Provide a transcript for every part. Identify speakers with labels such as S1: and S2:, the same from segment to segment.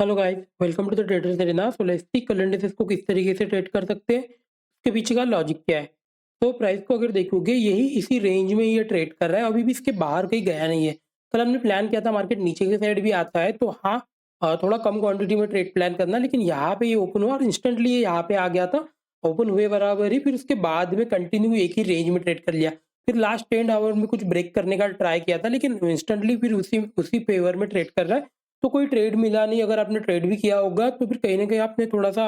S1: Hello guys, welcome to the traders arena. So let's see कल indexes को किस तरीके से ट्रेड कर सकते हैं, उसके पीछे का लॉजिक क्या है। तो प्राइस को अगर देखोगे, यही इसी रेंज में ये ट्रेड कर रहा है, अभी भी इसके बाहर कहीं गया नहीं है। कल हमने प्लान किया था मार्केट नीचे की साइड भी आता है तो हाँ, थोड़ा कम क्वांटिटी में ट्रेड प्लान करना, लेकिन यहाँ पे ये ओपन हुआ और इंस्टेंटली ये यहाँ पे आ गया था। ओपन हुए बराबर ही फिर उसके बाद में कंटिन्यू एक ही रेंज में ट्रेड कर लिया। फिर लास्ट 10 आवर में कुछ ब्रेक करने का ट्राई किया था, लेकिन इंस्टेंटली फिर उसी उसी फेवर में ट्रेड कर रहा है। तो कोई ट्रेड मिला नहीं। अगर आपने ट्रेड भी किया होगा तो फिर कहीं न कहीं आपने थोड़ा-सा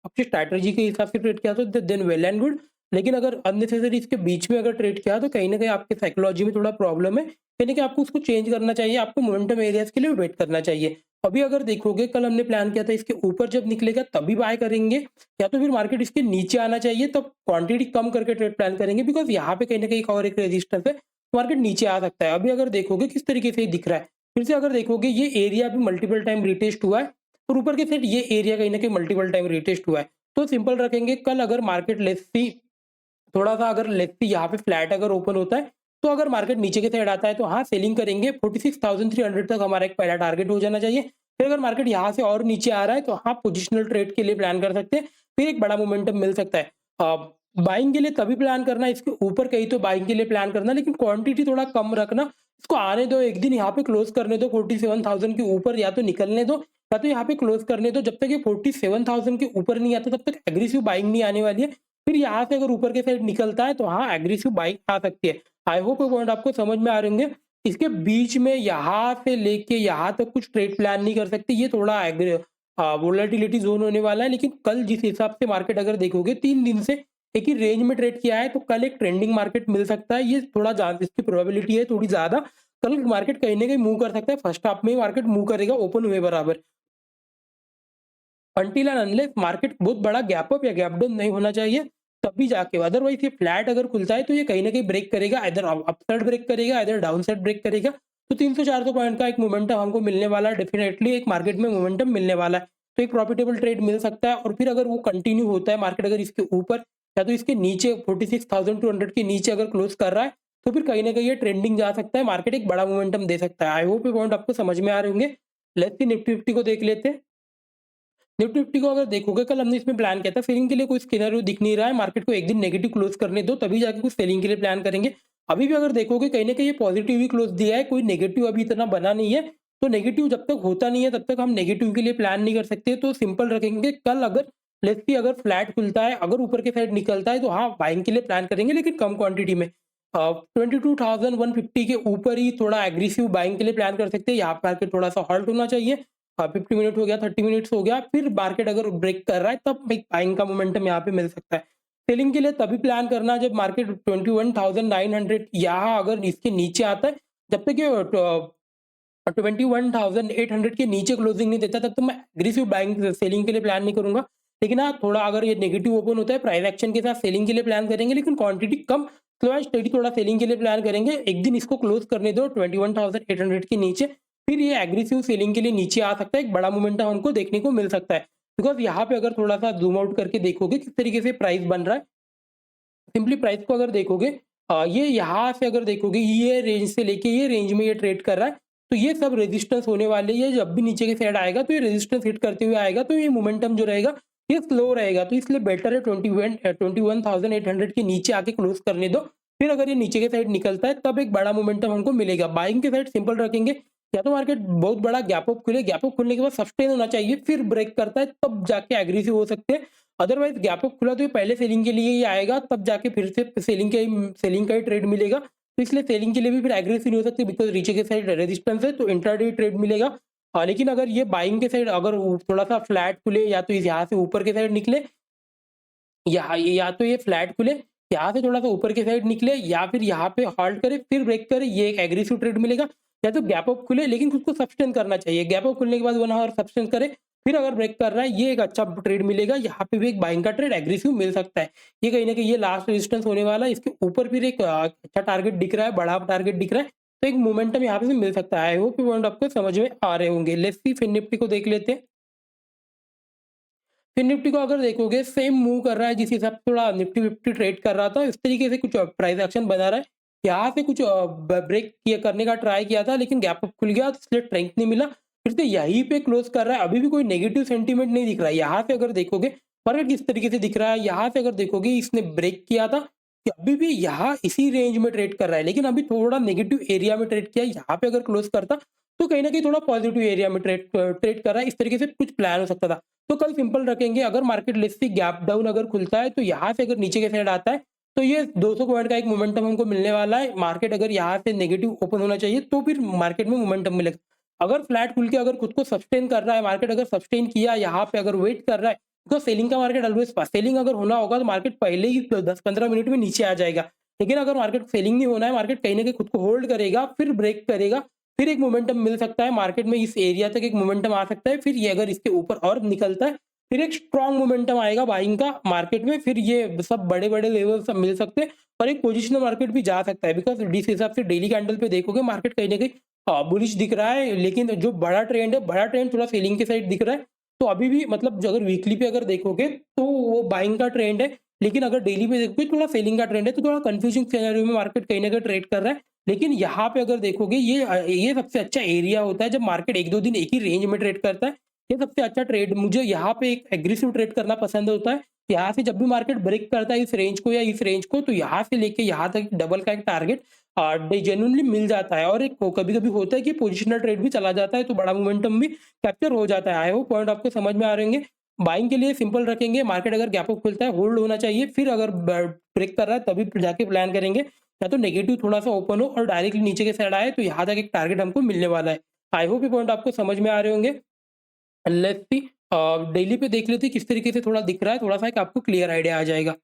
S1: अपनी स्ट्रैटेजी के हिसाब से ट्रेड किया तो देन वेल एंड गुड। लेकिन अगर अननेसेसरी इसके बीच में अगर ट्रेड किया तो कहीं न कहीं आपके साइकोलॉजी में थोड़ा प्रॉब्लम है। कहीं न कहीं आपको उसको चेंज करना चाहिए, आपको मोमेंटम एरियाज़ के लिए वेट करना चाहिए। अभी अगर देखोगे, कल हमने प्लान किया था इसके ऊपर जब निकलेगा तभी बाय करेंगे, या तो फिर मार्केट इसके नीचे आना चाहिए तब क्वांटिटी कम करके ट्रेड प्लान करेंगे, बिकॉज़ यहाँ पे कहीं न कहीं एक और एक रेजिस्टेंस है, मार्केट नीचे आ सकता है। अभी अगर देखोगे किस तरीके से ये दिख रहा है, फिर से अगर देखोगे ये एरिया भी मल्टीपल टाइम रिटेस्ट हुआ है और ऊपर के साइड ये एरिया कहीं न कहीं मल्टीपल टाइम रिटेस्ट हुआ है। तो सिंपल रखेंगे, कल अगर मार्केट लेट्स सी थोड़ा-सा अगर लेट्स सी यहाँ पे फ्लैट अगर ओपन होता है, तो अगर मार्केट नीचे की साइड आता है तो हाँ, सेलिंग करेंगे। 46,300 तक हमारा एक पहला टारगेट हो जाना चाहिए। फिर अगर मार्केट यहाँ से और नीचे आ रहा है तो हाँ, पोजिशनल ट्रेड के लिए प्लान कर सकते हैं। फिर एक बड़ा मोमेंटम मिल सकता है। बाइंग के लिए तभी प्लान करना, इसके ऊपर कहीं तो बाइंग के लिए प्लान करना, लेकिन क्वांटिटी थोड़ा कम रखना। इसको आने दो, एक दिन यहाँ पे क्लोज करने दो 47,000 के ऊपर, या तो निकलने दो या तो यहाँ पे क्लोज करने दो। जब तक ये 47,000 के ऊपर नहीं आता तब तक एग्रेसिव बाइंग नहीं आने वाली है। फिर यहाँ से अगर ऊपर के साइड निकलता है तो हाँ, एग्रेसिव बाइंग आ सकती है। आई होप ये पॉइंट आपको समझ में आ रहे होंगे। इसके बीच में यहाँ से लेके यहाँ तक कुछ ट्रेड प्लान नहीं कर सकते, ये थोड़ा वोलेटिलिटी जोन होने वाला है। लेकिन कल जिस हिसाब से मार्केट अगर देखोगे 3 दिन से एक ही रेंज में ट्रेड किया है, तो कल एक ट्रेंडिंग मार्केट मिल सकता है। ये थोड़ा जान इसकी प्रोबेबिलिटी है थोड़ी ज़्यादा। कल मार्केट कहीं न कहीं मूव कर सकता है, फर्स्ट हाफ में ही मार्केट मूव करेगा ओपन हुए बराबर। अनटिल एंड अनलेस मार्केट बहुत बड़ा गैप अप या गैप डाउन नहीं होना चाहिए, तभी जाके। अदरवाइज ये फ्लैट अगर खुलता है तो ये कहीं न कहीं ब्रेक करेगा, आइदर अपसाइड ब्रेक करेगा, आइदर डाउनसाइड ब्रेक करेगा। तो 300-400 पॉइंट का एक मोमेंटम हमको मिलने वाला है, डेफिनिटली एक मार्केट में मोमेंटम मिलने वाला है। तो एक प्रॉफिटेबल ट्रेड मिल सकता है, और फिर अगर वो कंटिन्यू होता है, मार्केट अगर इसके ऊपर या तो इसके नीचे 46,200 के नीचे अगर क्लोज कर रहा है, तो फिर कहीं न कहीं ये ट्रेंडिंग जा सकता है, मार्केट एक बड़ा मोमेंटम दे सकता है। आई होप ये पॉइंट आपको समझ में आ रहे होंगे। लेट्स सी निफ्टी फिफ्टी को देख लेते हैं। निफ्टी फिफ्टी को अगर देखोगे, कल हमने इसमें प्लान किया था, सेलिंग के लिए कोई सिनेरियो दिख नहीं रहा है। मार्केट को एक दिन नेगेटिव क्लोज करने दो, तभी जाके कुछ सेलिंग के लिए प्लान करेंगे। अभी भी अगर देखोगे कहीं न कहीं ये पॉजिटिव ही क्लोज दिया है, कोई नेगेटिव अभी इतना बना नहीं है। तो नेगेटिव जब तक होता नहीं है तब तक हम नेगेटिव के लिए प्लान नहीं कर सकते। तो सिंपल रखेंगे, कल अगर लेट्स सी अगर फ्लैट खुलता है, अगर ऊपर के साइड निकलता है तो हाँ, बाइंग के लिए प्लान करेंगे, लेकिन कम क्वांटिटी में। 22,150 के ऊपर ही थोड़ा एग्रेसिव बाइंग के लिए प्लान कर सकते हैं। यहाँ पे मार्केट थोड़ा-सा हॉल्ट होना चाहिए। 50 मिनट हो गया, 30 मिनट्स हो गया, फिर मार्केट अगर ब्रेक कर रहा है तब एक बाइंग का मोमेंटम यहाँ पे मिल सकता है। सेलिंग के लिए तभी प्लान करना जब मार्केट 21,900 यहाँ अगर इसके नीचे आता है। जब तक ये 21,800 के नीचे क्लोजिंग नहीं देता तब तक मैं एग्रेसिव बाइंग सेलिंग के लिए प्लान नहीं करूंगा। लेकिन हाँ, थोड़ा अगर ये नेगेटिव ओपन होता है, प्राइस एक्शन के साथ सेलिंग के लिए प्लान करेंगे, लेकिन quantity come, slow and steady थोड़ा सेलिंग के लिए प्लान करेंगे। एक दिन इसको क्लोज करने दो 21,800 के नीचे, फिर ये एग्रेसिव सेलिंग के लिए नीचे आ सकता है, एक बड़ा मोमेंटम हमको देखने को मिल सकता है। बिकॉज यहाँ पे अगर थोड़ा सा जूम आउट करके देखोगे किस तरीके से प्राइस बन रहा है, सिंपली प्राइस को अगर देखोगे, ये यहाँ से अगर देखोगे, ये रेंज से लेके ये रेंज में ये ट्रेड कर रहा है। तो ये सब रेजिस्टेंस होने वाले, ये जब भी नीचे के साइड आएगा तो ये रेजिस्टेंस हिट करते हुए आएगा, तो ये मोमेंटम जो रहेगा ये स्लो रहेगा। तो इसलिए बेटर है 21,800 के नीचे आके क्लोज करने दो। फिर अगर ये नीचे के साइड निकलता है तब एक बड़ा मोमेंटम हमको मिलेगा। बाइंग के साइड सिंपल रखेंगे, या तो मार्केट बहुत बड़ा गैप अप खुले, गैप अप खुलने के बाद सस्टेन होना चाहिए, फिर ब्रेक करता है तब जाके एग्रेसिव हो सकते हैं। अदरवाइज गैप अप खुला तो ये पहले सेलिंग के लिए ही आएगा, तब जाके फिर से सेलिंग का ही ट्रेड मिलेगा। तो इसलिए सेलिंग के लिए भी फिर एग्रेसिव नहीं हो सकती, बिकॉज नीचे के साइड रेजिस्टेंस है, तो इंट्राडे ट्रेड मिलेगा। लेकिन अगर ये बाइंग के साइड अगर थोड़ा सा फ्लैट खुले, या तो यहाँ से ऊपर के साइड निकले, या तो ये फ्लैट खुले, यहाँ से थोड़ा सा ऊपर के साइड निकले, या फिर यहाँ पे हॉल्ट करे फिर ब्रेक करे, ये एक एग्रेसिव ट्रेड मिलेगा। या तो गैप अप खुले, लेकिन उसको सस्टेन करना चाहिए, गैप अप खुलने के बाद 1 आवर सस्टेन करे, फिर अगर ब्रेक कर रहा है, ये एक अच्छा ट्रेड मिलेगा। यहाँ पे भी एक बाइंग का ट्रेड एग्रेसिव मिल सकता है। ये कहीं ना कहीं ये लास्ट रेजिस्टेंस होने वाला है, इसके ऊपर फिर एक अच्छा टारगेट दिख रहा है, बड़ा टारगेट दिख रहा है। तो एक मोमेंटम यहाँ पे से मिल सकता है। आई होप पॉइंट आपको समझ में आ रहे होंगे। लेट्स सी फिर निफ्टी को देख लेते हैं। फिर निफ्टी को अगर देखोगे, सेम मूव कर रहा है जिस हिसाब से थोड़ा निफ्टी फिफ्टी ट्रेड कर रहा था, इस तरीके से कुछ प्राइस एक्शन बना रहा है। यहाँ से कुछ ब्रेक किया करने का ट्राई किया था, लेकिन गैप अप खुल गया तो इसलिए स्ट्रेंथ नहीं मिला। फिर से यहीं पे क्लोज कर रहा है, अभी भी कोई नेगेटिव सेंटीमेंट नहीं दिख रहा है। यहाँ से अगर देखोगे मार्केट किस तरीके से दिख रहा है, यहाँ से अगर देखोगे इसने ब्रेक किया था, कि अभी भी यहाँ इसी रेंज में ट्रेड कर रहा है, लेकिन अभी थोड़ा नेगेटिव एरिया में ट्रेड किया है। यहाँ पे अगर क्लोज करता तो कहीं न कहीं थोड़ा पॉजिटिव एरिया में ट्रेड कर रहा है, इस तरीके से कुछ प्लान हो सकता था। तो कल सिंपल रखेंगे, अगर market let's say gap down अगर खुलता है, तो यहाँ से अगर नीचे के साइड आता है, तो ये 200 पॉइंट का एक मोमेंटम हमको मिलने वाला है। मार्केट अगर यहाँ से नेगेटिव ओपन होना चाहिए, तो फिर मार्केट में मोमेंटम मिलेगा। अगर फ्लैट खुल के अगर खुद को सस्टेन कर रहा है, मार्केट अगर सस्टेन किया यहाँ पे अगर वेट कर रहा है, तो सेलिंग का मार्केट ऑलवेज पास, सेलिंग अगर होना होगा तो मार्केट पहले ही 10-15 मिनट में नीचे आ जाएगा। लेकिन अगर मार्केट सेलिंग नहीं होना है, मार्केट कहीं न कहीं खुद को होल्ड करेगा, फिर ब्रेक करेगा, फिर एक मोमेंटम मिल सकता है मार्केट में, इस एरिया तक एक मोमेंटम आ सकता है। फिर ये अगर इसके ऊपर और निकलता है, फिर एक स्ट्रॉन्ग मोमेंटम आएगा बाइंग का मार्केट में, फिर ये सब बड़े-बड़े लेवल सब मिल सकते हैं और एक पोजिशनल मार्केट भी जा सकता है। बिकॉज़ जिस हिसाब से डेली कैंडल पे देखोगे मार्केट कहीं न कहीं बुलिश दिख रहा है, लेकिन जो बड़ा ट्रेंड है, बड़ा ट्रेंड थोड़ा सेलिंग के साइड दिख रहा है। तो अभी भी मतलब जो अगर वीकली पे अगर देखोगे तो वो बाइंग का ट्रेंड है, लेकिन अगर डेली पे देखोगे थोड़ा सेलिंग का ट्रेंड है, तो थोड़ा कन्फ्यूजिंग सिनेरियो में मार्केट कहीं न कहीं ट्रेड कर रहा है। लेकिन यहाँ पे अगर देखोगे ये सबसे अच्छा एरिया होता है जब मार्केट 1-2 दिन एक ही रेंज में ट्रेड करता है। ये सबसे अच्छा ट्रेड मुझे यहाँ पे एक एग्रेसिव ट्रेड करना पसंद होता है। यहाँ से जब भी मार्केट ब्रेक करता है इस रेंज को या इस रेंज को, तो यहाँ से लेके यहाँ तक डबल का एक टारगेट जेन्युइनली मिल जाता है और एक कभी-कभी होता है कि पोजिशनल ट्रेड भी चला जाता है, तो बड़ा मोमेंटम भी कैप्चर हो जाता है। आई होप पॉइंट आपको समझ में आ रहे होंगे। बाइंग के लिए सिंपल रखेंगे, मार्केट अगर गैप अप खुलता है होल्ड होना चाहिए, फिर अगर ब्रेक कर रहा है तभी जाके प्लान करेंगे, या तो नेगेटिव थोड़ा-सा ओपन हो और डायरेक्टली नीचे के साइड आए, तो यहाँ तक एक टारगेट हमको मिलने वाला है। आई होप ये पॉइंट आपको समझ में आ रहे होंगे। लेट्स सी डेली पे देख लेते हैं किस तरीके से थोड़ा दिख रहा है, थोड़ा-सा एक आपको क्लियर आइडिया आ जाएगा।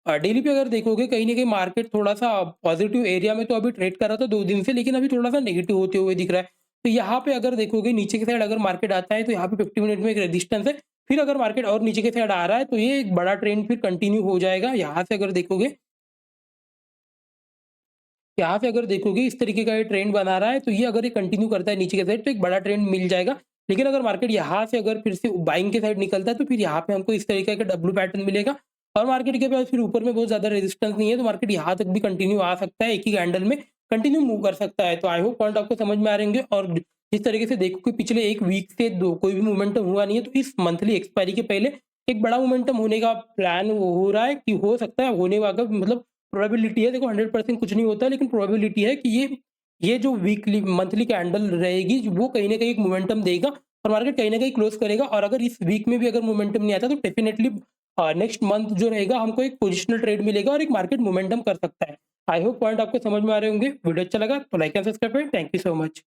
S1: डेली पे अगर देखोगे कहीं न कहीं मार्केट थोड़ा-सा पॉजिटिव एरिया में तो अभी ट्रेड कर रहा था 2 दिन से, लेकिन अभी थोड़ा-सा नेगेटिव होते हुए दिख रहा है। तो यहाँ पे अगर देखोगे नीचे की साइड अगर मार्केट आता है, तो यहाँ पे 50 मिनट में एक रेजिस्टेंस है। फिर अगर मार्केट और नीचे की साइड आ रहा है, तो ये एक बड़ा ट्रेंड फिर कंटिन्यू हो जाएगा। यहाँ से अगर देखोगे इस तरीके का ये ट्रेंड बना रहा है, तो ये अगर ये कंटिन्यू करता है नीचे की साइड, तो एक बड़ा ट्रेंड मिल जाएगा। लेकिन अगर मार्केट यहाँ से अगर फिर से बाइंग के साइड निकलता है, तो फिर यहाँ पे हमको इस तरीके का डब्ल्यू पैटर्न मिलेगा और मार्केट के पास फिर ऊपर में बहुत ज़्यादा रेजिस्टेंस नहीं है, तो मार्केट यहाँ तक भी कंटिन्यू आ सकता है, एक ही कैंडल में कंटिन्यू मूव कर सकता है। तो आई होप पॉइंट आपको समझ में आ रहेंगे और जिस तरीके से देखो कि पिछले 1 वीक से दो कोई भी मोमेंटम हुआ नहीं है, तो इस मंथली एक्सपायरी के पहले एक बड़ा मोमेंटम होने का प्लान हो रहा है कि हो सकता है होने वाला मतलब प्रोबेबिलिटी है। देखो 100% कुछ नहीं होता है, लेकिन प्रोबेबिलिटी है कि ये जो वीकली मंथली कैंडल रहेगी वो कहीं न कहीं एक मोमेंटम देगा और मार्केट कहीं न कहीं क्लोज़ करेगा और अगर इस वीक में भी अगर मोमेंटम नहीं आता तो डेफिनिटली नेक्स्ट मंथ जो रहेगा हमको एक पोजिशनल ट्रेड मिलेगा और एक मार्केट मोमेंटम कर सकता है। आई होप पॉइंट आपको समझ में आ रहे होंगे। वीडियो अच्छा लगा तो लाइक एंड सब्सक्राइब करें। Thank you so much.